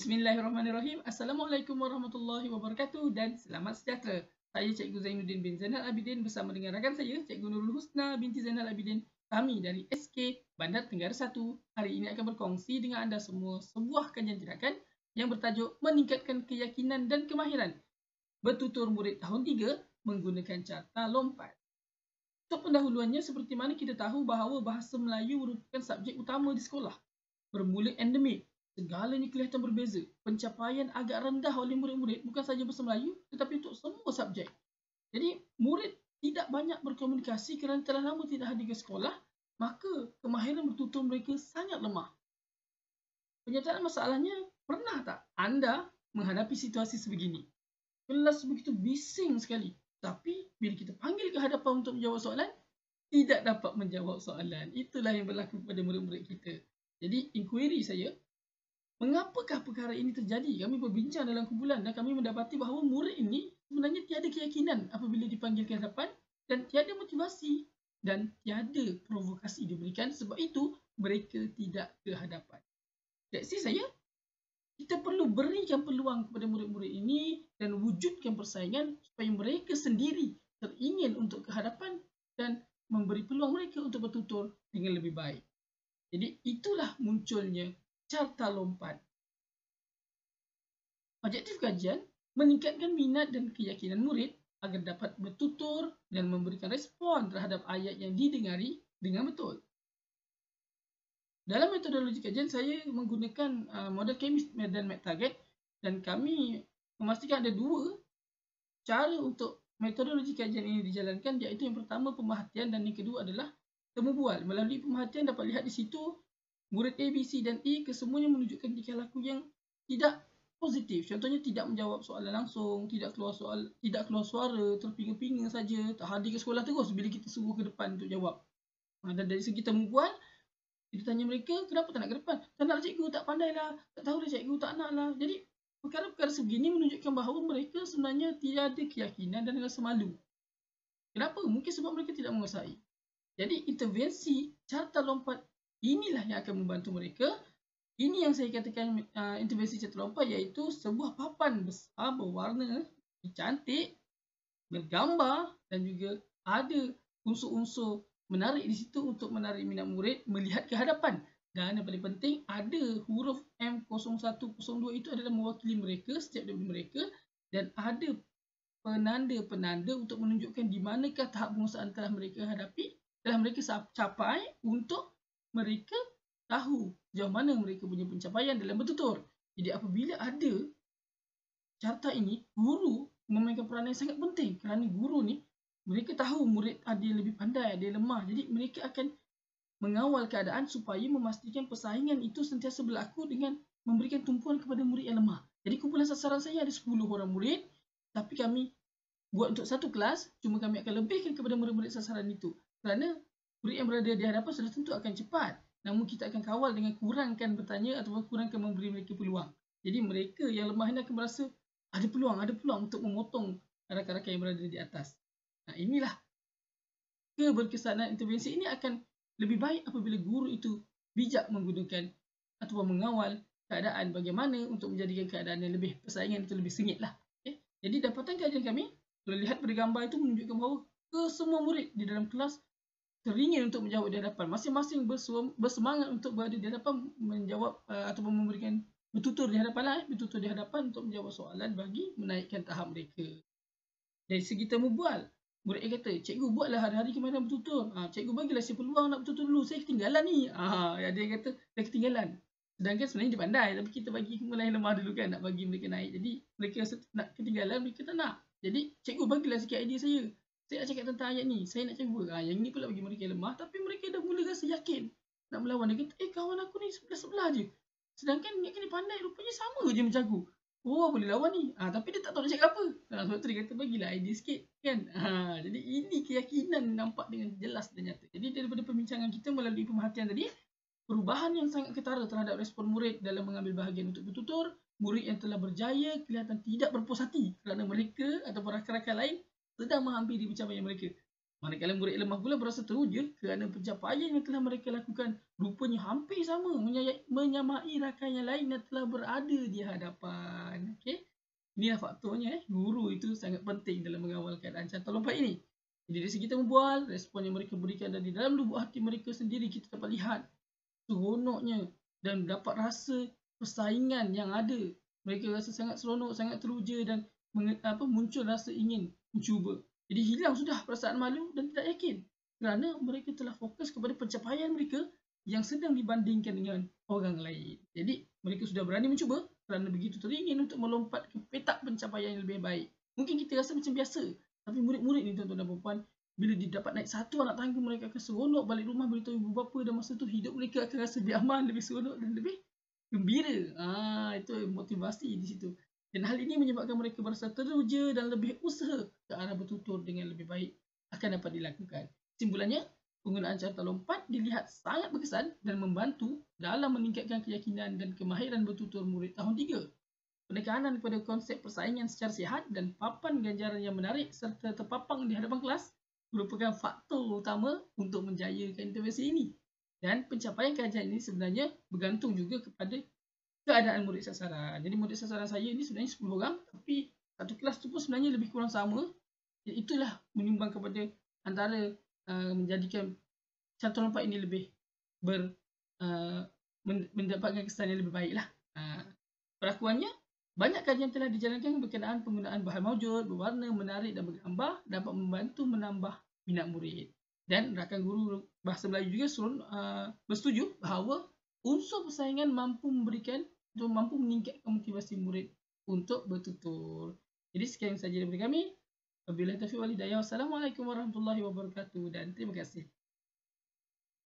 Bismillahirrahmanirrahim. Assalamualaikum warahmatullahi wabarakatuh dan selamat sejahtera. Saya Cikgu Zainuddin bin Zainal Abidin bersama dengan rakan saya Cikgu Nurul Husna binti Zainal Abidin. Kami dari SK Bandar Tenggara 1 hari ini akan berkongsi dengan anda semua sebuah kajian tindakan yang bertajuk meningkatkan keyakinan dan kemahiran bertutur murid tahun 3 menggunakan carta lompat. Untuk pendahuluannya, seperti mana kita tahu bahawa bahasa Melayu merupakan subjek utama di sekolah. Bermula endemik, segalanya kelihatan berbeza. Pencapaian agak rendah oleh murid-murid bukan sahaja bahasa Melayu tetapi untuk semua subjek. Jadi murid tidak banyak berkomunikasi kerana telah lama tidak hadir ke sekolah, maka kemahiran bertutur mereka sangat lemah. Penyataan masalahnya, pernah tak anda menghadapi situasi sebegini? Kelas begitu bising sekali, tapi bila kita panggil ke hadapan untuk menjawab soalan, tidak dapat menjawab soalan. Itulah yang berlaku pada murid-murid kita. Jadi, inquiry saya, mengapakah perkara ini terjadi? Kami berbincang dalam kumpulan dan kami mendapati bahawa murid ini sebenarnya tiada keyakinan apabila dipanggil ke hadapan dan tiada motivasi dan tiada provokasi diberikan, sebab itu mereka tidak ke hadapan. Reaksi saya, kita perlu berikan peluang kepada murid-murid ini dan wujudkan persaingan supaya mereka sendiri teringin untuk ke hadapan dan memberi peluang mereka untuk bertutur dengan lebih baik. Jadi itulah munculnya carta lompat. Objektif kajian meningkatkan minat dan keyakinan murid agar dapat bertutur dan memberikan respon terhadap ayat yang didengari dengan betul. Dalam metodologi kajian, saya menggunakan model Kemis dan McTarget dan kami memastikan ada dua cara untuk metodologi kajian ini dijalankan, iaitu yang pertama pemerhatian dan yang kedua adalah temu bual. Melalui pemerhatian dapat lihat di situ murid A, B, C dan E kesemuanya menunjukkan tingkah laku yang tidak positif. Contohnya tidak menjawab soalan langsung, tidak keluar suara, terpinga-pinga saja, tak hadir ke sekolah terus bila kita suruh ke depan untuk jawab. Dan dari segi temu bual, kita tanya mereka, kenapa tak nak ke depan? Tak nak cikgu, tak pandai lah, tak tahu lah cikgu, tak nak lah. Jadi perkara-perkara sebegini menunjukkan bahawa mereka sebenarnya tiada keyakinan dan rasa malu. Kenapa? Mungkin sebab mereka tidak menguasai. Jadi intervensi carta lompat inilah yang akan membantu mereka. Ini yang saya katakan intervensi carta lompat, iaitu sebuah papan besar berwarna cantik, bergambar dan juga ada unsur-unsur menarik di situ untuk menarik minat murid melihat ke hadapan. Dan yang paling penting, ada huruf M0102 itu adalah mewakili mereka, setiap daripada mereka, dan ada penanda-penanda untuk menunjukkan di manakah tahap penguasaan telah mereka hadapi, telah mereka capai untuk mereka tahu sejauh mana mereka punya pencapaian dalam bertutur. Jadi apabila ada carta ini, guru memainkan peranan yang sangat penting kerana guru ni mereka tahu murid ada yang lebih pandai, ada yang lemah. Jadi mereka akan mengawal keadaan supaya memastikan persaingan itu sentiasa berlaku dengan memberikan tumpuan kepada murid yang lemah. Jadi kumpulan sasaran saya ada 10 orang murid, tapi kami buat untuk satu kelas, cuma kami akan lebihkan kepada murid-murid sasaran itu. Kerana murid yang berada di hadapan sudah tentu akan cepat. Namun kita akan kawal dengan kurangkan bertanya ataupun kurangkan memberi mereka peluang. Jadi mereka yang lemah ini akan merasa ada peluang untuk memotong rakan-rakan yang berada di atas. Nah, inilah keberkesanan intervensi ini akan lebih baik apabila guru itu bijak menggunakan ataupun mengawal keadaan bagaimana untuk menjadikan keadaan yang lebih persaingan itu lebih sengit lah. Okay? Jadi dapatan kajian kami, boleh lihat pada gambar itu menunjukkan bahawa kesemua murid di dalam kelas teringin untuk menjawab di hadapan. Masing-masing bersemangat untuk berada di hadapan menjawab ataupun memberikan bertutur di hadapan untuk menjawab soalan bagi menaikkan tahap mereka. Dari segi temu bual, murid A kata, cikgu buatlah hari-hari kemahiran bertutur. Cikgu bagilah saya peluang nak bertutur dulu, saya ketinggalan ni. Ada yang kata, dah ketinggalan. Sedangkan sebenarnya dia pandai, tapi kita bagi mulai lemah dulu kan, nak bagi mereka naik. Jadi mereka rasa nak ketinggalan, mereka tak nak. Jadi cikgu bagilah sikit idea saya. Saya nak cakap tentang ayat ni, saya nak cuba. Yang ni pula bagi mereka yang lemah, tapi mereka dah mula rasa yakin nak melawan. Dia kata, kawan aku ni sebelah-sebelah je. Sedangkan ni pandai, rupanya sama je macam aku. Oh, boleh lawan ni. Tapi dia tak tahu nak cakap apa. Sebab tu dia kata, bagilah idea sikit kan. Jadi ini keyakinan nampak dengan jelas dan nyata. Jadi daripada perbincangan kita melalui pemerhatian tadi, perubahan yang sangat ketara terhadap respon murid dalam mengambil bahagian untuk bertutur. Murid yang telah berjaya kelihatan tidak berpuas hati kerana mereka ataupun rakan-rakan lain sedang menghampiri pencapaian mereka. Manakala murid lemah pula berasa teruja kerana pencapaian yang telah mereka lakukan rupanya hampir sama menyamai rakan yang lain yang telah berada di hadapan. Okey. Inilah faktornya guru itu sangat penting dalam mengawal keadaan carta lompat ini. Jadi dari segi kita membual, respon yang mereka berikan dari dalam lubuk hati mereka sendiri kita dapat lihat seronoknya dan dapat rasa persaingan yang ada. Mereka rasa sangat seronok, sangat teruja dan muncul rasa ingin mencuba. Jadi hilang sudah perasaan malu dan tidak yakin kerana mereka telah fokus kepada pencapaian mereka yang sedang dibandingkan dengan orang lain. Jadi mereka sudah berani mencuba kerana begitu teringin untuk melompat ke petak pencapaian yang lebih baik. Mungkin kita rasa macam biasa, tapi murid-murid ni tuan-tuan dan puan, bila dia dapat naik satu anak tangga, mereka akan seronok balik rumah beritahu ibu bapa, dan masa tu hidup mereka akan rasa lebih aman, lebih seronok dan lebih gembira. Itu motivasi di situ. Dan hal ini menyebabkan mereka berasa teruja dan lebih usaha ke arah bertutur dengan lebih baik akan dapat dilakukan. Kesimpulannya, penggunaan carta lompat dilihat sangat berkesan dan membantu dalam meningkatkan keyakinan dan kemahiran bertutur murid tahun 3. Penekanan kepada konsep persaingan secara sihat dan papan ganjaran yang menarik serta terpapang di hadapan kelas merupakan faktor utama untuk menjayakan intervensi ini. Dan pencapaian kajian ini sebenarnya bergantung juga kepada keadaan murid sasaran. Jadi murid sasaran saya ini sebenarnya 10 orang, tapi satu kelas tu pun sebenarnya lebih kurang sama. Jadi itulah menyumbang kepada antara menjadikan carta lompat ini lebih mendapatkan kesan yang lebih baik lah. Perakuannya, banyak kajian telah dijalankan berkenaan penggunaan bahan maujud, berwarna, menarik dan bergambar dapat membantu menambah minat murid. Dan rakan guru bahasa Melayu juga bersetuju bahawa unsur persaingan mampu meningkatkan motivasi murid untuk bertutur. Jadi sekian sahaja daripada kami. Wabillahi taufiq wal hidayah. Wassalamualaikum warahmatullahi wabarakatuh dan terima kasih.